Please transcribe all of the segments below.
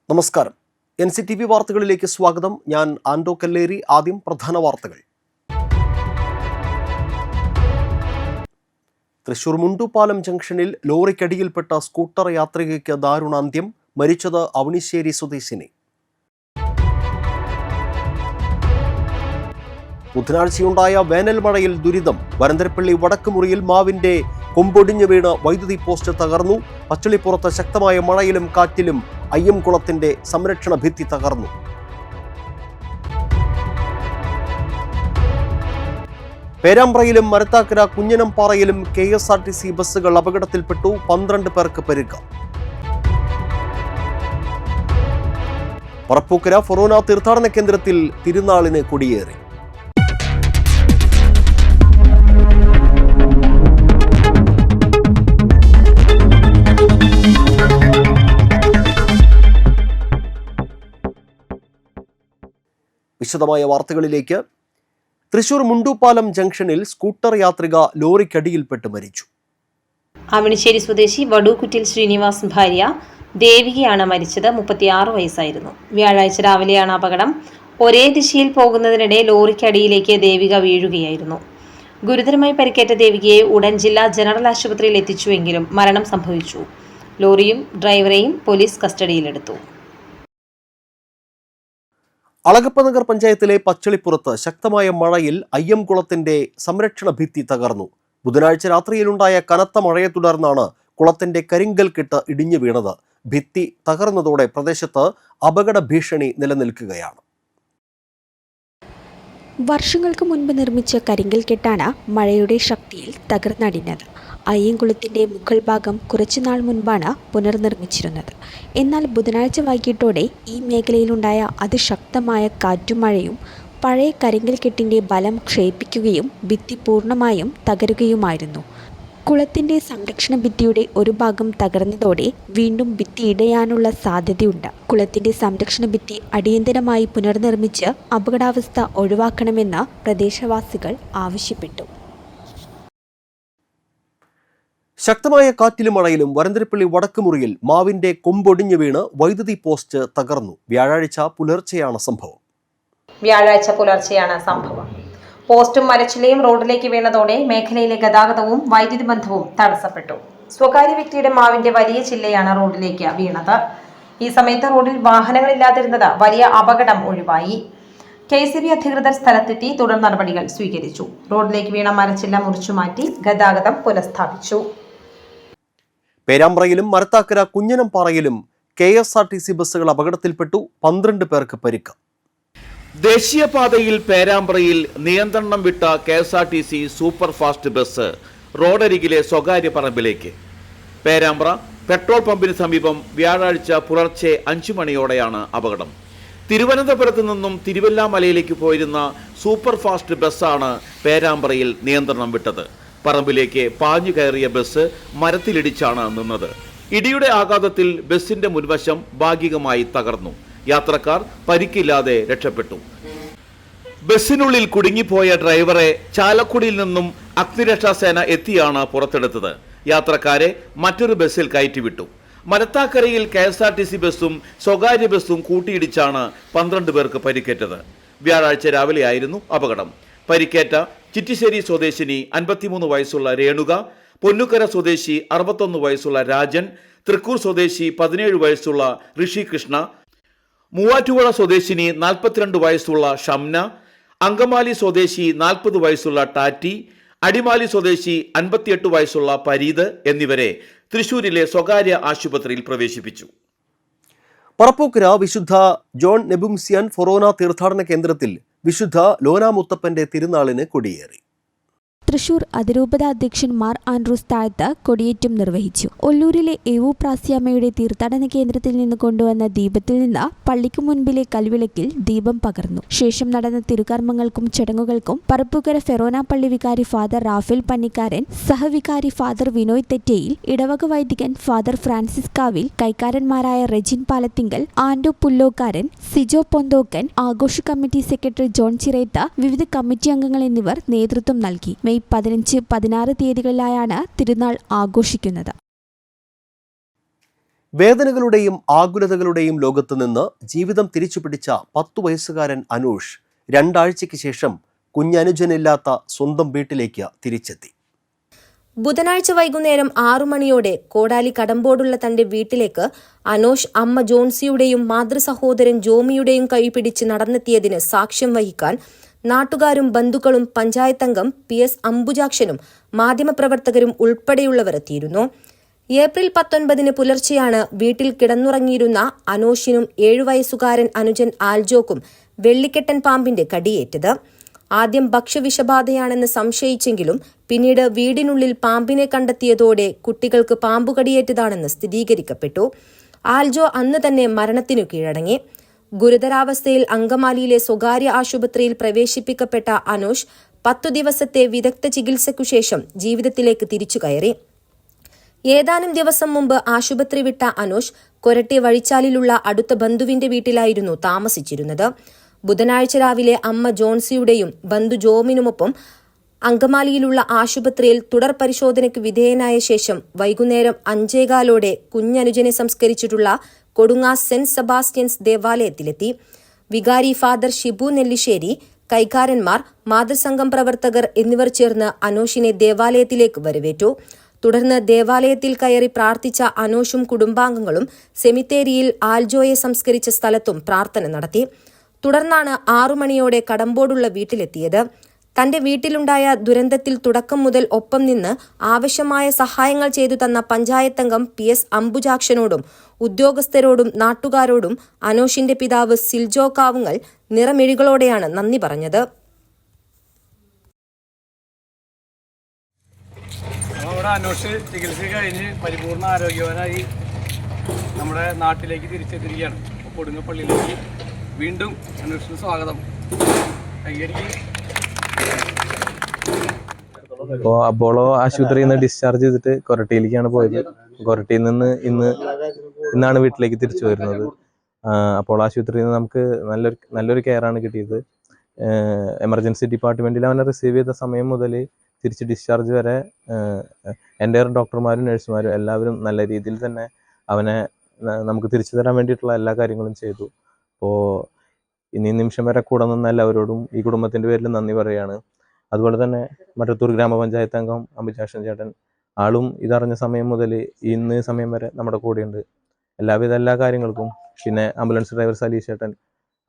നമസ്കാരം. NCTV വാർത്തകളിലേക്ക് സ്വാഗതം. ഞാൻ ആൻഡോ കല്ലേരി. ആദ്യം പ്രധാന വാർത്തകൾ. തൃശൂർ മുണ്ടുപാലം ജംഗ്ഷനിൽ ലോറിക്കടിയിൽപ്പെട്ട സ്കൂട്ടർ യാത്രികയ്ക്ക് ദാരുണാന്ത്യം. മരിച്ചത് അവണിശ്ശേരി സ്വദേശിനി. ബുധനാഴ്ചയുണ്ടായ വേനൽ മഴയിൽ ദുരിതം. വരന്തരപ്പള്ളി വടക്കുമുറിയിൽ മാവിന്റെ കൊമ്പൊടിഞ്ഞു വീണ് വൈദ്യുതി പോസ്റ്റ് തകർന്നു. പച്ചളിപ്പുറത്ത് ശക്തമായ മഴയിലും കാറ്റിലും അയ്യംകുളത്തിന്റെ സംരക്ഷണ ഭിത്തി തകർന്നു. പേരാമ്പ്രയിലും മരത്താക്കര കുഞ്ഞനംപാറയിലും KSRTC ബസ്സുകൾ അപകടത്തിൽപ്പെട്ടു. 12 പേർക്ക് പരിക്ക്. പറപ്പൂക്കര ഫൊറോന തീർത്ഥാടന കേന്ദ്രത്തിൽ തിരുനാളിന് കൊടിയേറി. വിശദമായ വാർത്തകളിലേക്ക്. തൃശൂർ മുണ്ടുപാലം ജംഗ്ഷനിൽ സ്കൂട്ടർ യാത്രിക ലോറിക്കടിയിൽപ്പെട്ട് മരിച്ചു. അവണിശ്ശേരി സ്വദേശി വടൂക്കുറ്റിൽ ശ്രീനിവാസ് ഭാര്യ ദേവികയാണ് മരിച്ചത്. 36 വയസ്സായിരുന്നു. വ്യാഴാഴ്ച രാവിലെയാണ് അപകടം. ഒരേ ദിശയിൽ പോകുന്നതിനിടെ ലോറിക്കടിയിലേക്ക് ദേവിക വീഴുകയായിരുന്നു. ഗുരുതരമായി പരിക്കേറ്റ ദേവികയെ ഉടൻ ജില്ലാ ജനറൽ ആശുപത്രിയിൽ എത്തിച്ചുവെങ്കിലും മരണം സംഭവിച്ചു. ലോറിയും ഡ്രൈവറെയും പോലീസ് കസ്റ്റഡിയിലെടുത്തു. അളഗപ്പനഗർ പഞ്ചായത്തിലെ പച്ചളിപ്പുറത്ത് ശക്തമായ മഴയിൽ അയ്യംകുളത്തിന്റെ സംരക്ഷണ ഭിത്തി തകർന്നു. ബുധനാഴ്ച രാത്രിയിലുണ്ടായ കനത്ത മഴയെ തുടർന്നാണ് കുളത്തിന്റെ കരിങ്കൽ കെട്ട് ഇടിഞ്ഞു വീണത്. ഭിത്തി തകർന്നതോടെ പ്രദേശത്ത് അപകട ഭീഷണി നിലനിൽക്കുകയാണ്. വർഷങ്ങൾക്ക് മുൻപ് നിർമ്മിച്ച കരിങ്കൽ കെട്ടാണ് മഴയുടെ ശക്തിയിൽ തകർന്നടിഞ്ഞത്. അയ്യംകുളത്തിന്റെ മുകൾ ഭാഗം കുറച്ചുനാൾ മുൻപാണ് പുനർനിർമ്മിച്ചിരുന്നത്. എന്നാൽ ബുധനാഴ്ച വൈകിട്ടോടെ ഈ മേഖലയിലുണ്ടായ അതിശക്തമായ കാറ്റും മഴയും പഴയ കരിങ്കൽ കെട്ടിന്റെ ബലം ക്ഷയിപ്പിക്കുകയും ഭിത്തി പൂർണ്ണമായും തകരുകയുമായിരുന്നു. കുളത്തിന്റെ സംരക്ഷണ ഭിത്തിയുടെ ഒരു ഭാഗം തകർന്നതോടെ വീണ്ടും ഭിത്തി ഇടയാനുള്ള സാധ്യതയുണ്ട്. കുളത്തിന്റെ സംരക്ഷണ ഭിത്തി അടിയന്തരമായി പുനർനിർമ്മിച്ച് അപകടാവസ്ഥ ഒഴിവാക്കണമെന്ന് പ്രദേശവാസികൾ ആവശ്യപ്പെട്ടു. ശക്തമായ കാറ്റിലും മഴയിലും വരന്തരപ്പള്ളി വടക്കുമുറിയിൽ മാവിന്റെ കൊമ്പൊടിഞ്ഞു വീണ് വൈദ്യുതി പോസ്റ്റ് തകർന്നു. വ്യാഴാഴ്ച പുലർച്ചെയാണ് സംഭവം. പോസ്റ്റും മരച്ചിലയും റോഡിലേക്ക് വീണതോടെ മേഖലയിലെ ഗതാഗതവും വൈദ്യുതി ബന്ധവും തടസ്സപ്പെട്ടു. സ്വകാര്യ വ്യക്തിയുടെ മാവിന്റെ വലിയ ചില്ലയാണ് റോഡിലേക്ക് വീണത്. ഈ സമയത്ത് റോഡിൽ വാഹനങ്ങളില്ലാതിരുന്നത് വലിയ അപകടം ഒഴിവായി. KCB അധികൃതർ സ്ഥലത്തെത്തി തുടർ നടപടികൾ സ്വീകരിച്ചു. റോഡിലേക്ക് വീണ മരച്ചില്ല മുറിച്ചുമാറ്റി ഗതാഗതം പുനഃസ്ഥാപിച്ചു. പേരാമ്പ്രയിലും മരത്താക്കര കുഞ്ഞനംപാറയിലും KSRTC ബസ്സുകൾ അപകടത്തിൽപ്പെട്ടു. 12 പേർക്ക് പരിക്ക്. ദേശീയപാതയിൽ പേരാമ്പ്രയിൽ നിയന്ത്രണം വിട്ട KSRTC സൂപ്പർ ഫാസ്റ്റ് ബസ് റോഡരികിലെ സ്വകാര്യ പറമ്പിലേക്ക്. പേരാമ്പ്ര പെട്രോൾ പമ്പിന് സമീപം വ്യാഴാഴ്ച പുലർച്ചെ 5 മണിയോടെയാണ് അപകടം. തിരുവനന്തപുരത്ത് നിന്നും തിരുവല്ലാമലയിലേക്ക് പോയിരുന്ന സൂപ്പർ ഫാസ്റ്റ് ബസ്സാണ് പേരാമ്പ്രയിൽ നിയന്ത്രണം വിട്ടത്. പറമ്പിലേക്ക് പാഞ്ഞു കയറിയ ബസ് മരത്തിലിടിച്ചാണ് നിന്നത്. ഇടിയുടെ ആഘാതത്തിൽ ബസിന്റെ മുൻവശം ഭാഗികമായി തകർന്നു. യാത്രക്കാർ പരിക്കില്ലാതെ രക്ഷപ്പെട്ടു. ബസ്സിനുള്ളിൽ കുടുങ്ങിപ്പോയ ഡ്രൈവറെ ചാലക്കുടിയിൽ നിന്നും അഗ്നിരക്ഷാസേന എത്തിയാണ് പുറത്തെടുത്തത്. യാത്രക്കാരെ മറ്റൊരു ബസ്സിൽ കയറ്റിവിട്ടു. മരത്താക്കരയിൽ KSRTC ബസ്സും സ്വകാര്യ ബസ്സും കൂട്ടിയിടിച്ചാണ് 12 പേർക്ക് പരിക്കേറ്റത്. വ്യാഴാഴ്ച രാവിലെയായിരുന്നു അപകടം. പരിക്കേറ്റ ചിറ്റിശ്ശേരി സ്വദേശിനി 53 വയസ്സുള്ള രേണുക, പൊന്നുക്കര സ്വദേശി 61 വയസ്സുള്ള രാജൻ, തൃക്കൂർ സ്വദേശി 17 വയസ്സുള്ള ഋഷികൃഷ്ണ, മൂവാറ്റുപുഴ സ്വദേശിനി 42 വയസ്സുള്ള ഷംന, അങ്കമാലി സ്വദേശി 40 വയസ്സുള്ള ടാറ്റി, അടിമാലി സ്വദേശി 58 വയസ്സുള്ള പരീത് എന്നിവരെ തൃശൂരിലെ സ്വകാര്യ ആശുപത്രിയിൽ പ്രവേശിപ്പിച്ചു. പറപ്പൂക്കര വിശുദ്ധ ജോൺ നെബുംസിയാൻ ഫൊറോന തീർത്ഥാടന കേന്ദ്രത്തിൽ വിശുദ്ധ ലോന മുത്തപ്പന്റെ തിരുനാളിന് കൊടിയേറി. തൃശൂർ അതിരൂപത അധ്യക്ഷൻ മാർ ആൻഡ്രൂസ് താഴത്ത് കൊടിയേറ്റം നിർവഹിച്ചു. ഒല്ലൂരിലെ പ്രാസ്യാമ്മയുടെ തീർത്ഥാടന കേന്ദ്രത്തിൽ നിന്ന് കൊണ്ടുവന്ന ദീപത്തിൽ നിന്ന് പള്ളിക്ക് മുൻപിലെ കൽവിളക്കിൽ ദീപം പകർന്നു. ശേഷം നടന്ന തിരുകർമ്മങ്ങൾക്കും ചടങ്ങുകൾക്കും പറപ്പൂക്കര ഫെറോന പള്ളി വികാരി ഫാദർ റാഫേൽ പന്നിക്കാരൻ, സഹവികാരി ഫാദർ വിനോയ് തെറ്റയിൽ, ഇടവക വൈദികൻ ഫാദർ ഫ്രാൻസിസ് കാവിൽ, കൈക്കാരന്മാരായ റെജിൻ പാലത്തിങ്കൽ, ആൻഡോ പുല്ലോക്കാരൻ, സിജോ പൊന്തോക്കൻ, ആഘോഷ കമ്മിറ്റി സെക്രട്ടറി ജോൺ ചിറേത്ത, വിവിധ കമ്മിറ്റി അംഗങ്ങൾ എന്നിവർ നേതൃത്വം നൽകി. മെയ് 15-16 തീയതികളിലായാണ് തിരുനാൾ ആഘോഷിക്കുന്നത്. വേദനകളുടെയും ആകുലതകളുടെയും ലോകത്ത് നിന്ന് ജീവിതം തിരിച്ചുപിടിച്ച 10 വയസ്സുകാരൻ അനൂഷ് 2 ആഴ്ചയ്ക്ക് ശേഷം കുഞ്ഞനുജനില്ലാത്ത സ്വന്തം വീട്ടിലേക്ക് തിരിച്ചെത്തി. ബുധനാഴ്ച വൈകുന്നേരം 6 മണിയോടെ കോടാലി കടമ്പോടുള്ള തന്റെ വീട്ടിലേക്ക് അനോഷ് അമ്മ ജോൺസിയുടെയും മാതൃസഹോദരൻ ജോമിയുടെയും കൈപിടിച്ച് നടന്നെത്തിയതിന് സാക്ഷ്യം വഹിക്കാൻ നാട്ടുകാരും ബന്ധുക്കളും പഞ്ചായത്തംഗം PS അംബുജാക്ഷനും മാധ്യമപ്രവർത്തകരും ഉൾപ്പെടെയുള്ളവർ എത്തിയിരുന്നു. ഏപ്രിൽ 19 പുലർച്ചെയാണ് വീട്ടിൽ കിടന്നുറങ്ങിയിരുന്ന അനോഷിനും 7 വയസ്സുകാരൻ അനുജൻ ആൽജോക്കും വെള്ളിക്കെട്ടൻ പാമ്പിന്റെ കടിയേറ്റത്. ആദ്യം ഭക്ഷ്യവിഷബാധയാണെന്ന് സംശയിച്ചെങ്കിലും പിന്നീട് വീടിനുള്ളിൽ പാമ്പിനെ കണ്ടെത്തിയതോടെ കുട്ടികൾക്ക് പാമ്പുകടിയേറ്റതാണെന്ന് സ്ഥിരീകരിക്കപ്പെട്ടു. ആൽജോ അന്ന് തന്നെ മരണത്തിനു കീഴടങ്ങി. ഗുരുതരാവസ്ഥയിൽ അങ്കമാലിയിലെ സ്വകാര്യ ആശുപത്രിയിൽ പ്രവേശിപ്പിക്കപ്പെട്ട അനൂഷ് 10 ദിവസത്തെ വിദഗ്ധ ചികിത്സയ്ക്കുശേഷം ജീവിതത്തിലേക്ക് തിരിച്ചുകയറി. ഏതാനും ദിവസം മുമ്പ് ആശുപത്രി വിട്ട അനൂഷ് കൊരട്ടി വഴിച്ചാലിലുള്ള അടുത്ത ബന്ധുവിന്റെ വീട്ടിലായിരുന്നു താമസിച്ചിരുന്നത്. ബുധനാഴ്ച രാവിലെ അമ്മ ജോൺസിയുടെയും ബന്ധു ജോമിനുമൊപ്പം അങ്കമാലിയിലുള്ള ആശുപത്രിയിൽ തുടർ പരിശോധനയ്ക്ക് വിധേയനായ ശേഷം വൈകുന്നേരം 5:15 കുഞ്ഞനുജനെ സംസ്കരിച്ചിട്ടുള്ള കൊടുങ്ങ സെന്റ് സെബാസ്റ്റ്യൻസ് ദേവാലയത്തിലെത്തി. വികാരി ഫാദർ ഷിബു നെല്ലിശ്ശേരി, കൈകാരന്മാർ, മാതൃസംഘം പ്രവർത്തകർ എന്നിവർ ചേർന്ന് അനോഷിനെ ദേവാലയത്തിലേക്ക് വരവേറ്റു. തുടർന്ന് ദേവാലയത്തിൽ കയറി പ്രാർത്ഥിച്ച അനോഷും കുടുംബാംഗങ്ങളും സെമിത്തേരിയിൽ ആൽജോയെ സംസ്കരിച്ച സ്ഥലത്തും പ്രാർത്ഥന നടത്തി. തുടർന്നാണ് 6 മണിയോടെ കടമ്പോടുള്ള വീട്ടിലെത്തിയത്. തന്റെ വീട്ടിലുണ്ടായ ദുരന്തത്തിൽ തുടക്കം മുതൽ ഒപ്പം നിന്ന് ആവശ്യമായ സഹായങ്ങൾ ചെയ്തു തന്ന പഞ്ചായത്തംഗം PS അംബുജാക്ഷനോടും ഉദ്യോഗസ്ഥരോടും നാട്ടുകാരോടും അനോഷിന്റെ പിതാവ് സിൽജോ കാവുങ്ങൽ നിറമിഴികളോടെയാണ് നന്ദി പറഞ്ഞത്. അനോഷ് ചികിത്സ കഴിഞ്ഞ് പരിപൂർണ ആരോഗ്യവാനായി നമ്മുടെ നാട്ടിലേക്ക് തിരിച്ചെത്തിയിരിക്കുകയാണ്. കൊടുങ്ങപ്പള്ളിയിലേക്ക് വീണ്ടും അനോഷിന് സ്വാഗതം. അപ്പോൾ അപ്പോളോ ആശുപത്രിയിൽ നിന്ന് ഡിസ്ചാർജ് ചെയ്തിട്ട് കൊരട്ടിയിലേക്കാണ് പോയത്. കൊരട്ടിയിൽ നിന്ന് ഇന്നാണ് വീട്ടിലേക്ക് തിരിച്ചു വരുന്നത്. അപ്പോളോ ആശുപത്രിയിൽ നിന്ന് നമുക്ക് നല്ലൊരു കെയറാണ് കിട്ടിയത്. എമർജൻസി ഡിപ്പാർട്ട്മെൻറ്റിൽ അവനെ റിസീവ് ചെയ്ത സമയം മുതൽ തിരിച്ച് ഡിസ്ചാർജ് വരെ എൻ്റെ ഡോക്ടർമാരും നഴ്സുമാരും എല്ലാവരും നല്ല രീതിയിൽ തന്നെ അവനെ നമുക്ക് തിരിച്ചു തരാൻ വേണ്ടിയിട്ടുള്ള എല്ലാ കാര്യങ്ങളും ചെയ്തു. അപ്പോൾ ഇനി നിമിഷം വരെ കൂടെ നിന്ന എല്ലാവരോടും ഈ കുടുംബത്തിൻ്റെ പേരിൽ നന്ദി പറയുകയാണ്. അതുപോലെ തന്നെ മറ്റത്തൂർ ഗ്രാമപഞ്ചായത്ത് അംഗം അംബുജാക്ഷൻ ചേട്ടൻ, ആളും ഇതറിഞ്ഞ സമയം മുതൽ ഇന്ന് സമയം വരെ നമ്മുടെ കൂടെയുണ്ട്. എല്ലാ കാര്യങ്ങൾക്കും. പിന്നെ ആംബുലൻസ് ഡ്രൈവർ സലീഷ് ചേട്ടൻ,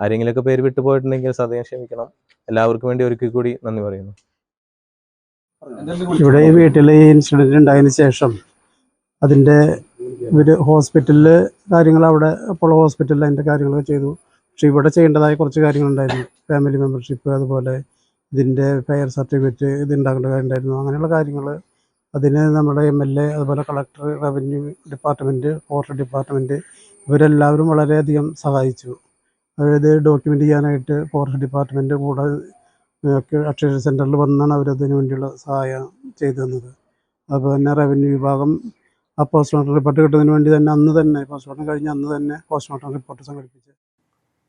ആരെങ്കിലുമൊക്കെ പേര് വിട്ടുപോയിട്ടുണ്ടെങ്കിൽ സദയം ക്ഷമിക്കണം. എല്ലാവർക്കും വേണ്ടി ഒരിക്കൽ കൂടി നന്ദി പറയുന്നു. ഇവിടെ ഈ വീട്ടിൽ ഈ ഇൻസിഡൻറ്റ് ഉണ്ടായതിന് ശേഷം അതിൻ്റെ ഒരു ഹോസ്പിറ്റലിൽ കാര്യങ്ങൾ, അവിടെ അപ്പോളോ ഹോസ്പിറ്റലിൽ അതിൻ്റെ കാര്യങ്ങളൊക്കെ ചെയ്തു. പക്ഷേ ഇവിടെ ചെയ്യേണ്ടതായ കുറച്ച് കാര്യങ്ങളുണ്ടായിരുന്നു. ഫാമിലി മെമ്പർഷിപ്പ്, അതുപോലെ ഇതിൻ്റെ ഫെയർ സർട്ടിഫിക്കറ്റ് ഇത് ഉണ്ടാക്കേണ്ട കാര്യമുണ്ടായിരുന്നു. അങ്ങനെയുള്ള കാര്യങ്ങൾ അതിന് നമ്മുടെ MLA, അതുപോലെ collector, revenue department, forest department ഇവരെല്ലാവരും വളരെയധികം സഹായിച്ചു. അതായത് ഡോക്യുമെൻ്റ് ചെയ്യാനായിട്ട് ഫോറസ്റ്റ് ഡിപ്പാർട്ട്മെൻറ്റ് കൂടെ അക്ഷയ സെൻറ്ററിൽ വന്നാണ് അവരതിന് വേണ്ടിയുള്ള സഹായം ചെയ്തു തന്നത്. അതുപോലെ തന്നെ റവന്യൂ വിഭാഗം ആ പോസ്റ്റ്മോർട്ടം റിപ്പോർട്ട് കിട്ടുന്നതിന് വേണ്ടി തന്നെ അന്ന് തന്നെ പോസ്റ്റ്മോർട്ടം കഴിഞ്ഞ് അന്ന് തന്നെ പോസ്റ്റ്മോർട്ടം റിപ്പോർട്ട് സംഘടിപ്പിച്ചു.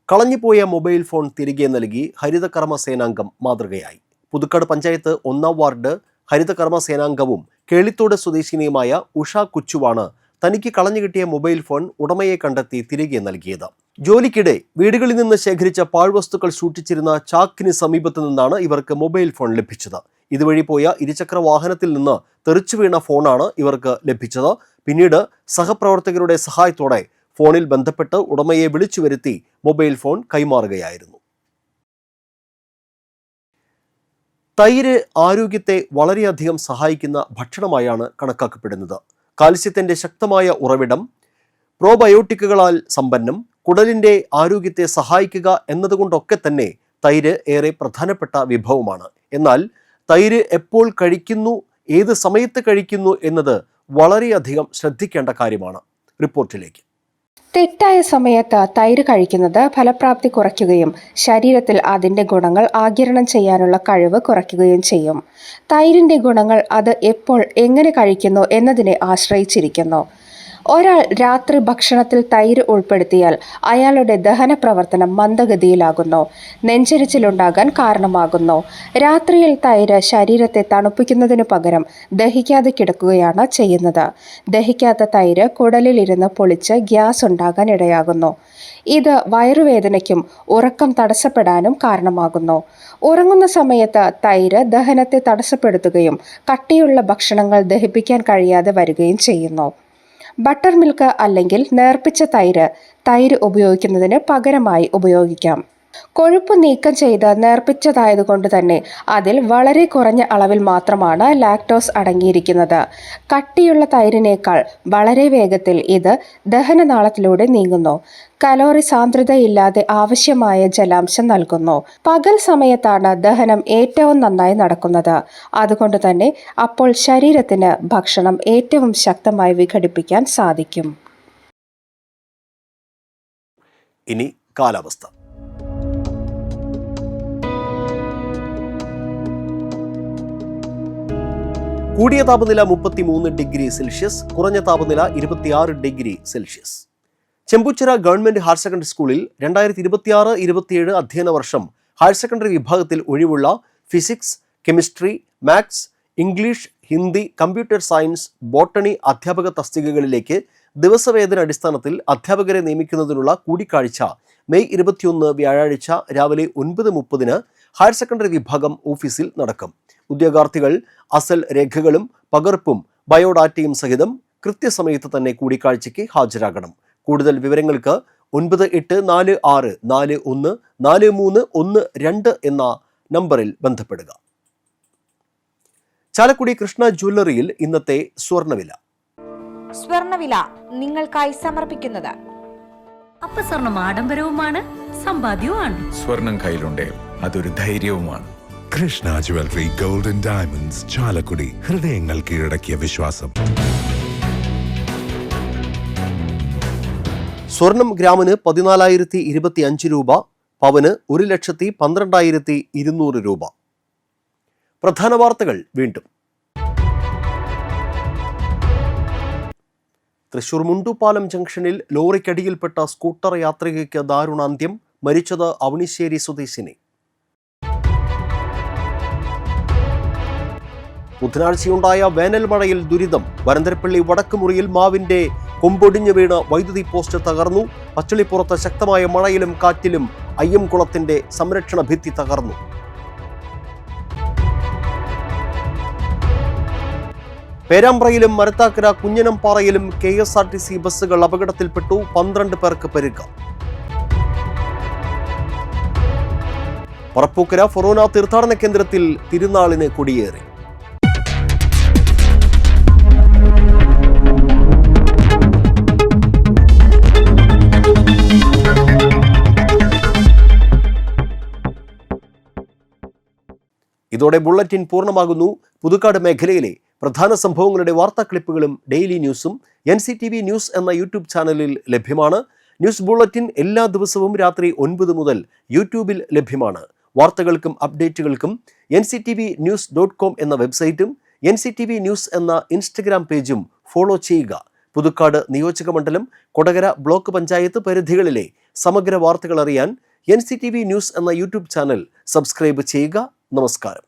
കളഞ്ഞുപോയ മൊബൈൽ ഫോൺ തിരികെ നൽകി ഹരിതകർമ്മ സേനാംഗം മാതൃകയായി. പുതുക്കാട് പഞ്ചായത്ത് 1-ാം വാർഡ് ഹരിതകർമ്മ സേനാംഗവും കേളിത്തോട് സ്വദേശിനിയുമായ ഉഷ കുച്ചുവാണ് തനിക്ക് കളഞ്ഞു കിട്ടിയ മൊബൈൽ ഫോൺ ഉടമയെ കണ്ടെത്തി തിരികെ നൽകിയത്. ജോലിക്കിടെ വീടുകളിൽ നിന്ന് ശേഖരിച്ച പാഴ്വസ്തുക്കൾ സൂക്ഷിച്ചിരുന്ന ചാക്കിന് സമീപത്തു നിന്നാണ് ഇവർക്ക് മൊബൈൽ ഫോൺ ലഭിച്ചത്. ഇതുവഴി പോയ ഇരുചക്ര വാഹനത്തിൽ നിന്ന് തെറിച്ചു വീണ ഫോണാണ് ഇവർക്ക് ലഭിച്ചത്. പിന്നീട് സഹപ്രവർത്തകരുടെ സഹായത്തോടെ ഫോണിൽ ബന്ധപ്പെട്ട് ഉടമയെ വിളിച്ചു വരുത്തി മൊബൈൽ ഫോൺ കൈമാറുകയായിരുന്നു. തൈര് ആരോഗ്യത്തെ വളരെയധികം സഹായിക്കുന്ന ഭക്ഷണമായാണ് കണക്കാക്കപ്പെടുന്നത്. കാൽസ്യത്തിന്റെ ശക്തമായ ഉറവിടം, പ്രോബയോട്ടിക്കുകളാൽ സമ്പന്നം, കുടലിന്റെ ആരോഗ്യത്തെ സഹായിക്കുക എന്നതുകൊണ്ടൊക്കെ തന്നെ തൈര് ഏറെ പ്രധാനപ്പെട്ട വിഭവമാണ്. എന്നാൽ തൈര് എപ്പോൾ കഴിക്കുന്നു, ഏത് സമയത്ത് കഴിക്കുന്നു എന്നത് വളരെയധികം ശ്രദ്ധിക്കേണ്ട കാര്യമാണ്. റിപ്പോർട്ടിലേക്ക്. തെറ്റായ സമയത്ത് തൈര് കഴിക്കുന്നത് ഫലപ്രാപ്തി കുറയ്ക്കുകയും ശരീരത്തിൽ അതിൻ്റെ ഗുണങ്ങൾ ആഗിരണം ചെയ്യാനുള്ള കഴിവ് കുറയ്ക്കുകയും ചെയ്യും. തൈരിൻ്റെ ഗുണങ്ങൾ അത് എപ്പോൾ എങ്ങനെ കഴിക്കുന്നു എന്നതിനെ ആശ്രയിച്ചിരിക്കുന്നു. ഒരാൾ രാത്രി ഭക്ഷണത്തിൽ തൈര് ഉൾപ്പെടുത്തിയാൽ അയാളുടെ ദഹന പ്രവർത്തനം മന്ദഗതിയിലാകുന്നു, നെഞ്ചരിച്ചിലുണ്ടാകാൻ കാരണമാകുന്നു. രാത്രിയിൽ തൈര് ശരീരത്തെ തണുപ്പിക്കുന്നതിനു പകരം ദഹിക്കാതെ കിടക്കുകയാണ് ചെയ്യുന്നത്. ദഹിക്കാത്ത തൈര് കുടലിൽ ഇരുന്ന് പൊളിച്ച് ഗ്യാസ് ഉണ്ടാകാൻ ഇടയാകുന്നു. ഇത് വയറുവേദനയ്ക്കും ഉറക്കം തടസ്സപ്പെടാനും കാരണമാകുന്നു. ഉറങ്ങുന്ന സമയത്ത് തൈര് ദഹനത്തെ തടസ്സപ്പെടുത്തുകയും കട്ടിയുള്ള ഭക്ഷണങ്ങൾ ദഹിപ്പിക്കാൻ കഴിയാതെ വരികയും ചെയ്യുന്നു. ബട്ടർ മിൽക്ക് അല്ലെങ്കിൽ നേർപ്പിച്ച തൈര് ഉപയോഗിക്കുന്നതിന് പകരമായി ഉപയോഗിക്കാം. കൊഴുപ്പ് നീക്കം ചെയ്ത് നേർപ്പിച്ചതായതുകൊണ്ട് തന്നെ അതിൽ വളരെ കുറഞ്ഞ അളവിൽ മാത്രമാണ് ലാക്ടോസ് അടങ്ങിയിരിക്കുന്നത്. കട്ടിയുള്ള തൈരിനേക്കാൾ വളരെ വേഗത്തിൽ ഇത് ദഹനനാളത്തിലൂടെ നീങ്ങുന്നു. കലോറി സാന്ദ്രതയില്ലാതെ ആവശ്യമായ ജലാംശം നൽകുന്നു. പകൽ സമയത്താണ് ദഹനം ഏറ്റവും നന്നായി നടക്കുന്നത്. അതുകൊണ്ട് തന്നെ അപ്പോൾ ശരീരത്തിന് ഭക്ഷണം ഏറ്റവും ശക്തമായി വിഘടിപ്പിക്കാൻ സാധിക്കും. ഇനി കാലാവസ്ഥ. കൂടിയ താപനില 33 ഡിഗ്രി സെൽഷ്യസ്, കുറഞ്ഞ താപനില 26 degree Celsius. Chembuchira government higher secondary സ്കൂളിൽ 2026-27 അധ്യയന വർഷം ഹയർ സെക്കൻഡറി വിഭാഗത്തിൽ ഒഴിവുള്ള physics, chemistry, maths, English, Hindi, computer science, botany അധ്യാപക തസ്തികകളിലേക്ക് ദിവസവേതന അടിസ്ഥാനത്തിൽ അധ്യാപകരെ നിയമിക്കുന്നതിനുള്ള കൂടിക്കാഴ്ച മെയ് 21 വ്യാഴാഴ്ച രാവിലെ 9:30 ഹയർ സെക്കൻഡറി വിഭാഗം ഓഫീസിൽ നടക്കും. ഉദ്യോഗാർത്ഥികൾ അസൽ രേഖകളും പകർപ്പും ബയോഡാറ്റയും സഹിതം കൃത്യസമയത്ത് തന്നെ കൂടിക്കാഴ്ചയ്ക്ക് ഹാജരാകണം. കൂടുതൽ വിവരങ്ങൾക്ക് 9846414312 എന്ന നമ്പറിൽ ബന്ധപ്പെടുക. ചാലക്കുടി കൃഷ്ണ ജ്വല്ലറിയിൽ ഇന്നത്തെ സ്വർണ്ണവില നിങ്ങൾക്കായി സമർപ്പിക്കുന്നത് അപ്പസ്വർണം ആഡംബരവുമാണ്, സമ്പാദ്യവുമാണ്. സ്വർണം കയ്യിലുണ്ടേ അതൊരു ധൈര്യവുമാണ്. Krishna jewellery gold and diamonds, Chalakudy. ഹൃദയങ്ങൾ കീഴടക്കിയ വിശ്വാസം. സ്വർണം ഗ്രാമിന് 14,025 രൂപ, പവന് 1,12,200 രൂപ. പ്രധാന വാർത്തകൾ വീണ്ടും. തൃശൂർ മുണ്ടുപാലം ജംഗ്ഷനിൽ ലോറിക്കടിയിൽപ്പെട്ട സ്കൂട്ടർ യാത്രികയ്ക്ക് ദാരുണാന്ത്യം. മരിച്ചത് അവണിശ്ശേരി സ്വദേശിനി. ബുധനാഴ്ചയുണ്ടായ വേനൽ മഴയിൽ ദുരിതം. വരന്തരപ്പള്ളി വടക്കുമുറിയിൽ മാവിന്റെ കൊമ്പൊടിഞ്ഞു വീണ് വൈദ്യുതി പോസ്റ്റ് തകർന്നു. പച്ചളിപ്പുറത്ത് ശക്തമായ മഴയിലും കാറ്റിലും അയ്യംകുളത്തിന്റെ സംരക്ഷണ ഭിത്തി തകർന്നു. പേരാമ്പ്രയിലും മരത്താക്കര കുഞ്ഞനംപാറയിലും KSRTC ബസ്സുകൾ അപകടത്തിൽപ്പെട്ടു. 12 പേർക്ക് പരിക്ക്. പറപ്പൂക്കര ഫൊറോന തീർത്ഥാടന കേന്ദ്രത്തിൽ തിരുനാളിന് കൊടിയേറി. ഇതോടെ ബുള്ളറ്റിൻ പൂർണ്ണമാകുന്നു. പുതുക്കാട് മേഖലയിലെ പ്രധാന സംഭവങ്ങളുടെ വാർത്താ ക്ലിപ്പുകളും ഡെയിലി ന്യൂസും NCTV ന്യൂസ് എന്ന യൂട്യൂബ് ചാനലിൽ ലഭ്യമാണ്. ന്യൂസ് ബുള്ളറ്റിൻ എല്ലാ ദിവസവും രാത്രി 9 മുതൽ യൂട്യൂബിൽ ലഭ്യമാണ്. വാർത്തകൾക്കും അപ്ഡേറ്റുകൾക്കും nctvnews.com എന്ന വെബ്സൈറ്റും NCTV ന്യൂസ് എന്ന ഇൻസ്റ്റഗ്രാം പേജും ഫോളോ ചെയ്യുക. പുതുക്കാട് നിയോജക മണ്ഡലം, കൊടകര ബ്ലോക്ക് പഞ്ചായത്ത് പരിധികളിലെ സമഗ്ര വാർത്തകൾ അറിയാൻ NCTV ന്യൂസ് എന്ന യൂട്യൂബ് ചാനൽ സബ്സ്ക്രൈബ് ചെയ്യുക. നമസ്കാരം.